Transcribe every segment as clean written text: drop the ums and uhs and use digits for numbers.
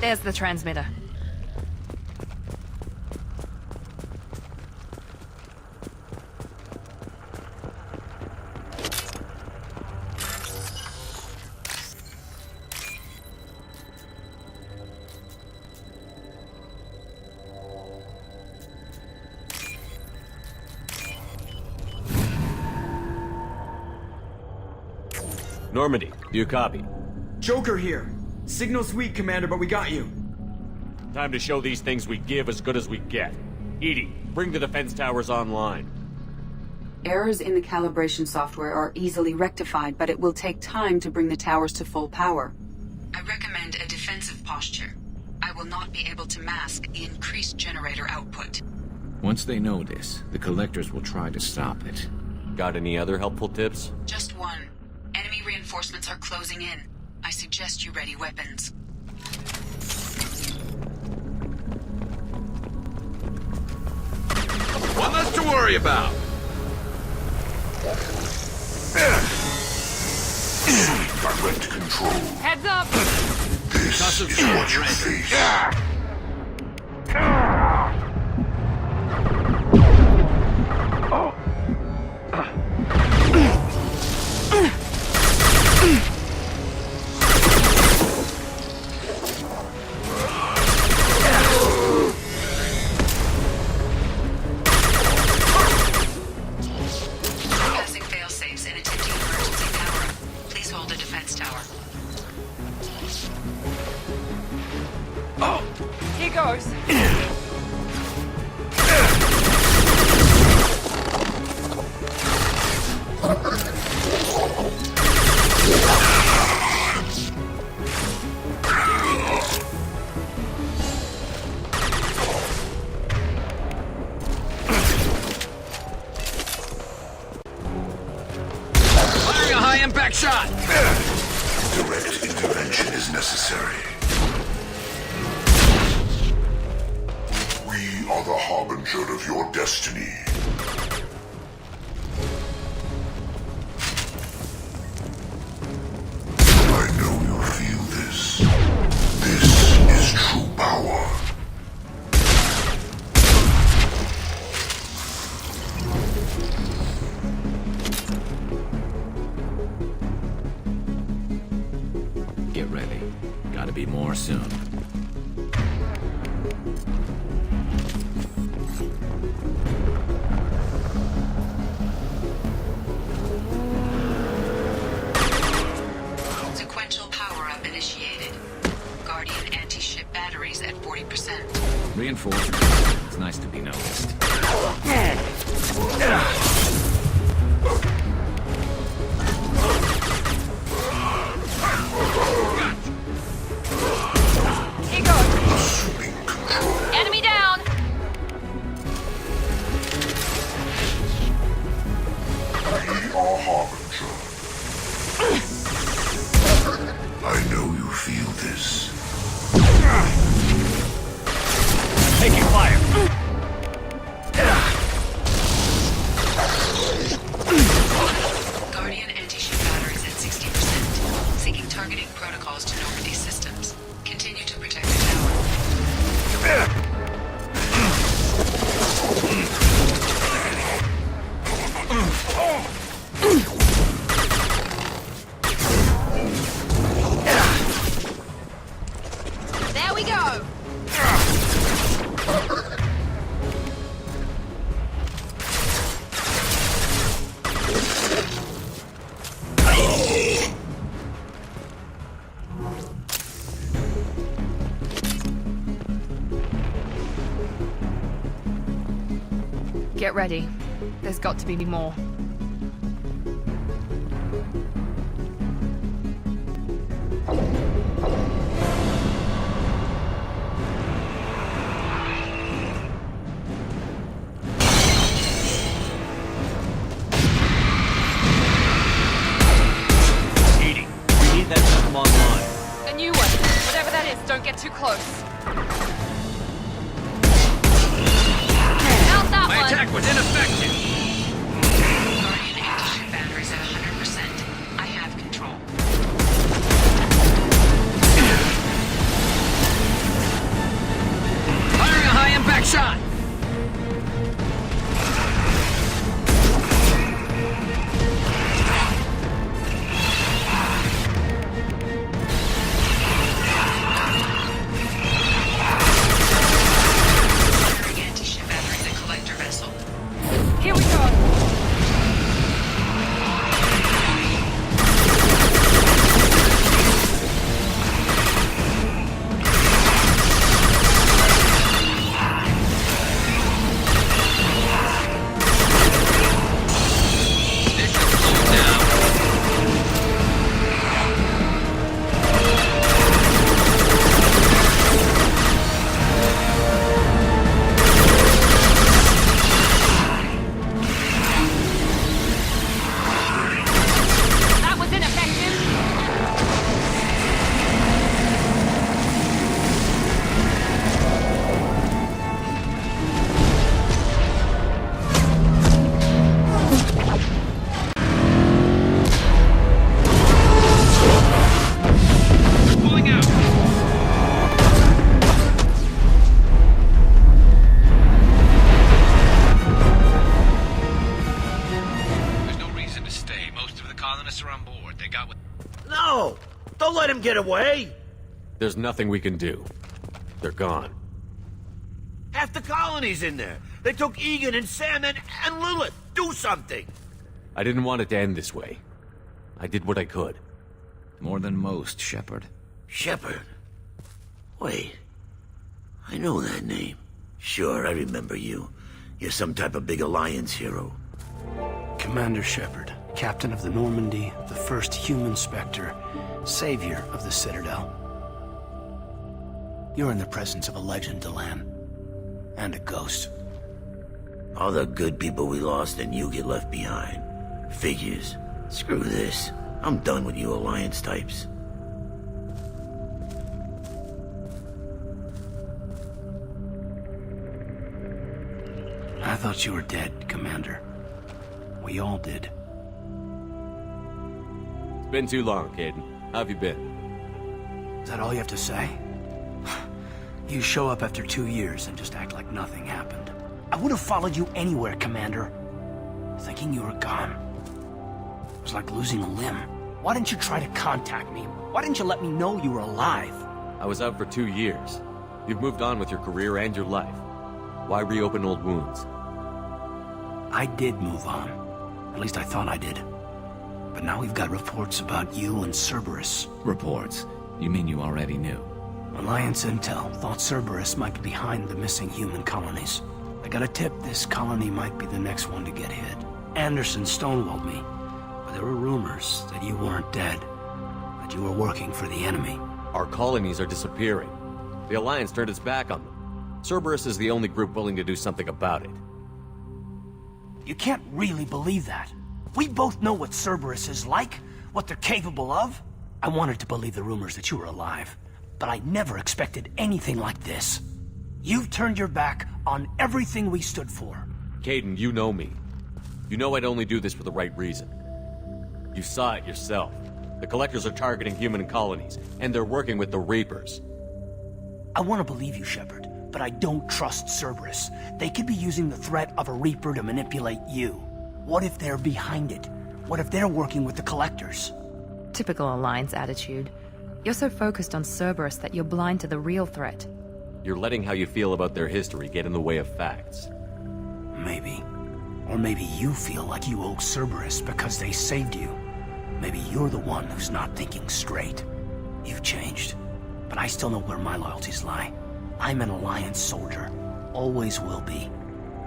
There's the transmitter. Normandy, do you copy? Joker here. Signal's weak, Commander, but we got you. Time to show these things we give as good as we get. EDI, bring the defense towers online. Errors in the calibration software are easily rectified, but it will take time to bring the towers to full power. I recommend a defensive posture. I will not be able to mask the increased generator output. Once they know this, the Collectors will try to stop it. Got any other helpful tips? Just one. Enemy reinforcements are closing in. I suggest you ready weapons. One less to worry about. Direct control. Heads up! This is what you face. Passing fail-safes and attempting emergency power-up. Please hold the defense tower. Here goes. Firing a high-impact shot! Direct intervention is necessary. We are the harbinger of your destiny. I know you feel this. This is true power. Get ready. Gotta be more soon. Sequential power-up initiated. Guardian anti-ship batteries at 40%. Reinforcements. It's nice to be noticed. Here goes. Assuming control. Enemy down! We are harbinger. I know you feel this. Taking fire! Guardian anti-ship batteries at 60%. Seeking targeting protocols to Normandy systems. Continue to protect the tower. There we go! Get ready. There's got to be more. EDI, we need that system online. A new one. Whatever that is, don't get too close. Out that My one! attack was ineffective! Guardian anti-ship batteries at 100%. I have control. us are on board. They got what... No! Don't let him get away! There's nothing we can do. They're gone. Half the colony's in there. They took Egan and Sam and Lilith. Do something! I didn't want it to end this way. I did what I could. More than most, Shepard. Shepard? Wait. I know that name. Sure, I remember you. You're some type of big Alliance hero. Commander Shepard, captain of the Normandy, the first human Spectre, savior of the Citadel. You're in the presence of a legend, Delan. And a ghost. All the good people we lost and you get left behind. Figures. Screw this. I'm done with you Alliance types. I thought you were dead, Commander. We all did. It's been too long, Kaidan. How have you been? Is that all you have to say? You show up after 2 years and just act like nothing happened. I would have followed you anywhere, Commander. Thinking you were gone. It was like losing a limb. Why didn't you try to contact me? Why didn't you let me know you were alive? I was out for 2 years. You've moved on with your career and your life. Why reopen old wounds? I did move on. At least I thought I did. But now we've got reports about you and Cerberus. Reports? You mean you already knew? Alliance Intel thought Cerberus might be behind the missing human colonies. I got a tip this colony might be the next one to get hit. Anderson stonewalled me. But there were rumors that you weren't dead. That you were working for the enemy. Our colonies are disappearing. The Alliance turned its back on them. Cerberus is the only group willing to do something about it. You can't really believe that. We both know what Cerberus is like, what they're capable of. I wanted to believe the rumors that you were alive, but I never expected anything like this. You've turned your back on everything we stood for. Kaidan, you know me. You know I'd only do this for the right reason. You saw it yourself. The Collectors are targeting human colonies, and they're working with the Reapers. I want to believe you, Shepard, but I don't trust Cerberus. They could be using the threat of a Reaper to manipulate you. What if they're behind it? What if they're working with the Collectors? Typical Alliance attitude. You're so focused on Cerberus that you're blind to the real threat. You're letting how you feel about their history get in the way of facts. Maybe. Or maybe you feel like you owe Cerberus because they saved you. Maybe you're the one who's not thinking straight. You've changed. But I still know where my loyalties lie. I'm an Alliance soldier. Always will be.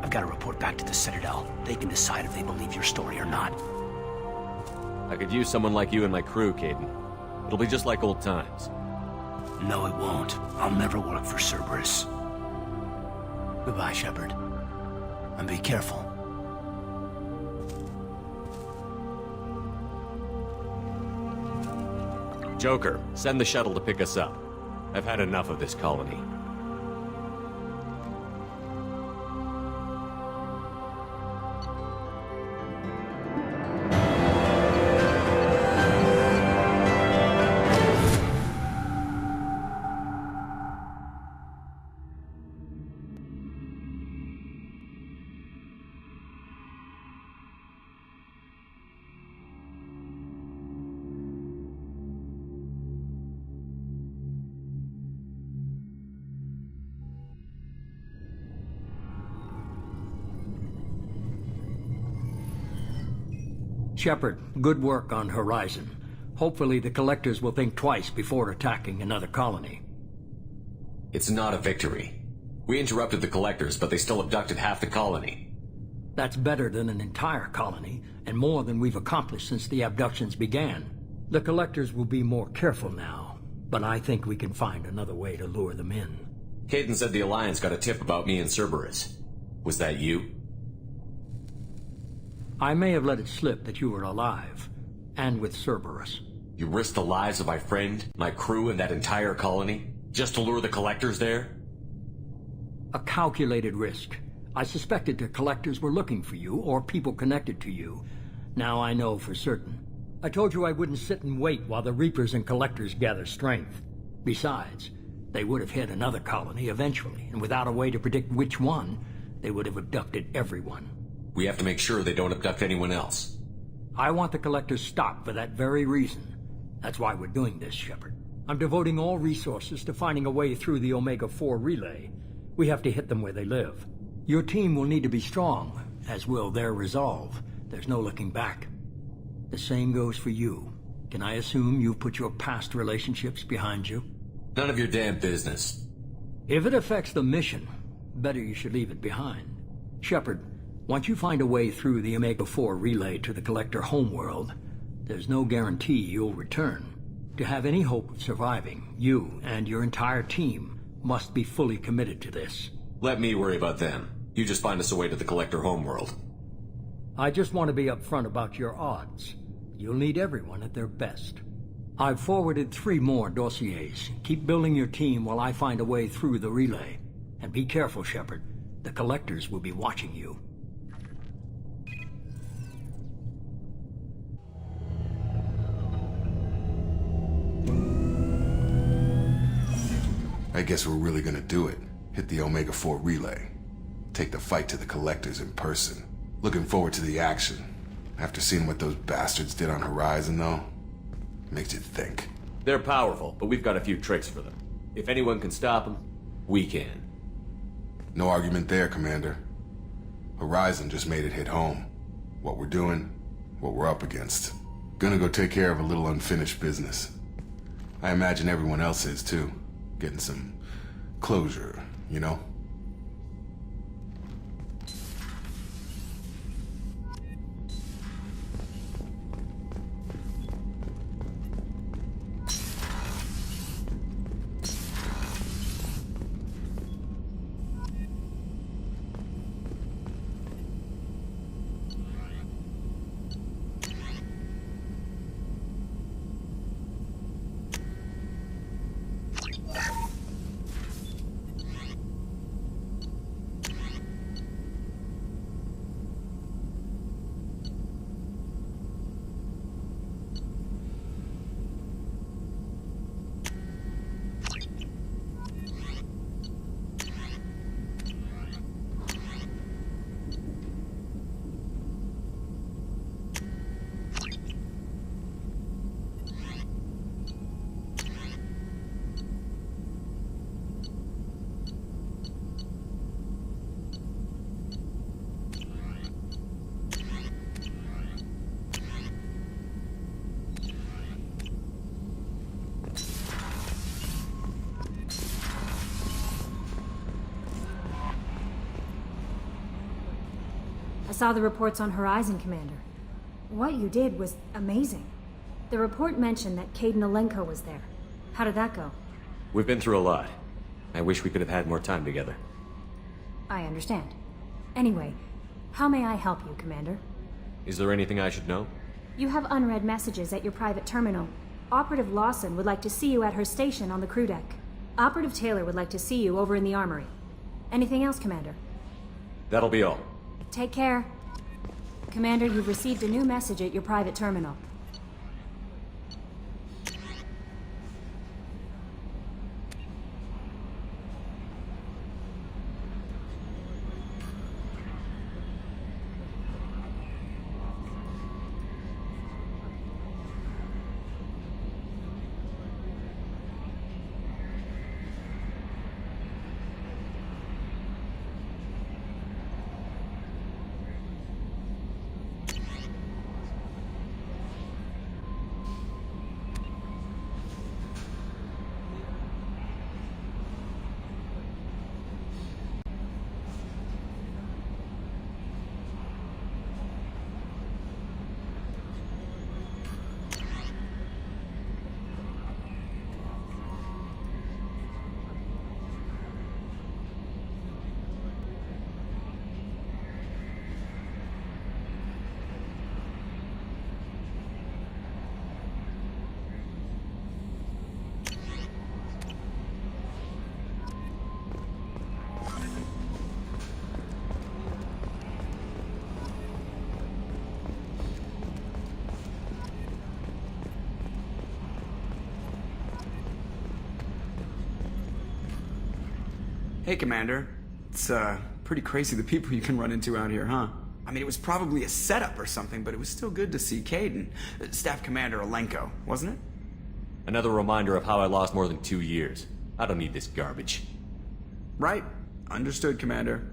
I've got to report back to the Citadel. They can decide if they believe your story or not. I could use someone like you in my crew, Kaidan. It'll be just like old times. No, it won't. I'll never work for Cerberus. Goodbye, Shepard. And be careful. Joker, send the shuttle to pick us up. I've had enough of this colony. Shepard, good work on Horizon. Hopefully the Collectors will think twice before attacking another colony. It's not a victory. We interrupted the Collectors, but they still abducted half the colony. That's better than an entire colony, and more than we've accomplished since the abductions began. The Collectors will be more careful now, but I think we can find another way to lure them in. Kaidan said the Alliance got a tip about me and Cerberus. Was that you? I may have let it slip that you were alive, and with Cerberus. You risked the lives of my friend, my crew, and that entire colony, just to lure the Collectors there? A calculated risk. I suspected the Collectors were looking for you, or people connected to you. Now I know for certain. I told you I wouldn't sit and wait while the Reapers and Collectors gather strength. Besides, they would have hit another colony eventually, and without a way to predict which one, they would have abducted everyone. We have to make sure they don't abduct anyone else. I want the Collectors stopped for that very reason. That's why we're doing this, Shepard. I'm devoting all resources to finding a way through the Omega-4 relay. We have to hit them where they live. Your team will need to be strong, as will their resolve. There's no looking back. The same goes for you. Can I assume you've put your past relationships behind you? None of your damn business. If it affects the mission, better you should leave it behind. Shepard, once you find a way through the Omega-4 relay to the Collector homeworld, there's no guarantee you'll return. To have any hope of surviving, you and your entire team must be fully committed to this. Let me worry about them. You just find us a way to the Collector homeworld. I just want to be upfront about your odds. You'll need everyone at their best. I've forwarded 3 more dossiers. Keep building your team while I find a way through the relay. And be careful, Shepard. The Collectors will be watching you. I guess we're really gonna do it. Hit the Omega-4 relay. Take the fight to the Collectors in person. Looking forward to the action. After seeing what those bastards did on Horizon, though, makes you think. They're powerful, but we've got a few tricks for them. If anyone can stop them, we can. No argument there, Commander. Horizon just made it hit home. What we're doing, what we're up against. Gonna go take care of a little unfinished business. I imagine everyone else is, too. Getting some closure, you know? I saw the reports on Horizon, Commander. What you did was amazing. The report mentioned that Kaidan Alenko was there. How did that go? We've been through a lot. I wish we could have had more time together. I understand. Anyway, how may I help you, Commander? Is there anything I should know? You have unread messages at your private terminal. Operative Lawson would like to see you at her station on the crew deck. Operative Taylor would like to see you over in the armory. Anything else, Commander? That'll be all. Take care. Commander, you've received a new message at your private terminal. Hey, Commander. It's, pretty crazy the people you can run into out here, huh? I mean, it was probably a setup or something, but it was still good to see Kaidan. Staff Commander Alenko, wasn't it? Another reminder of how I lost more than 2 years. I don't need this garbage. Right. Understood, Commander.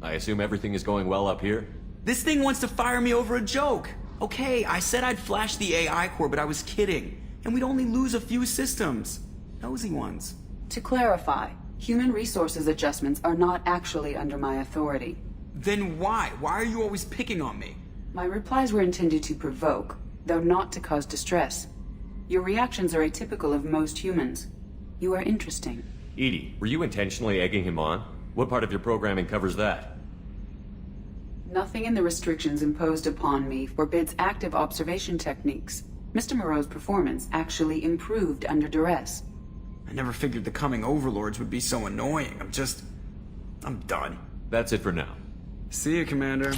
I assume everything is going well up here? This thing wants to fire me over a joke. Okay, I said I'd flash the AI core, but I was kidding. And we'd only lose a few systems. Nosy ones. To clarify, human resources adjustments are not actually under my authority. Then why? Why are you always picking on me? My replies were intended to provoke, though not to cause distress. Your reactions are atypical of most humans. You are interesting. EDI, were you intentionally egging him on? What part of your programming covers that? Nothing in the restrictions imposed upon me forbids active observation techniques. Mr. Moreau's performance actually improved under duress. I never figured the coming overlords would be so annoying. I'm done. That's it for now. See you, Commander.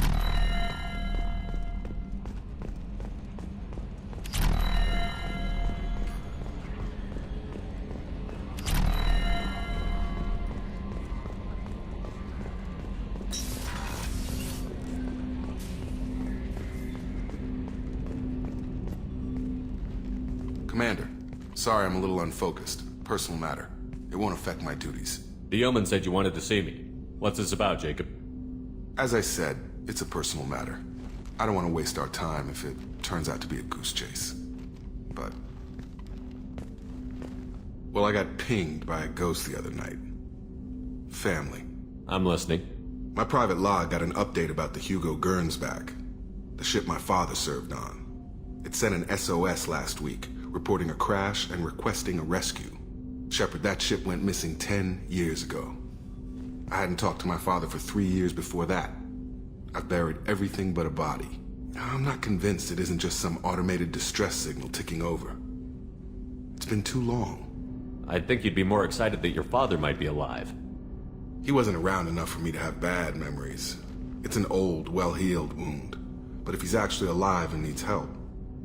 Commander, sorry I'm a little unfocused. Personal matter. It won't affect my duties. The Yeoman said you wanted to see me. What's this about, Jacob? As I said, it's a personal matter. I don't want to waste our time if it turns out to be a goose chase. But... well, I got pinged by a ghost the other night. Family. I'm listening. My private log got an update about the Hugo Gernsback, the ship my father served on. It sent an SOS last week, reporting a crash and requesting a rescue. Shepard, that ship went missing 10 years ago. I hadn't talked to my father for 3 years before that. I've buried everything but a body. I'm not convinced it isn't just some automated distress signal ticking over. It's been too long. I'd think you'd be more excited that your father might be alive. He wasn't around enough for me to have bad memories. It's an old, well-healed wound. But if he's actually alive and needs help,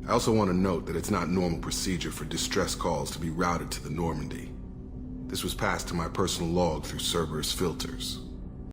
I also want to note that it's not normal procedure for distress calls to be routed to the Normandy. This was passed to my personal log through Cerberus filters.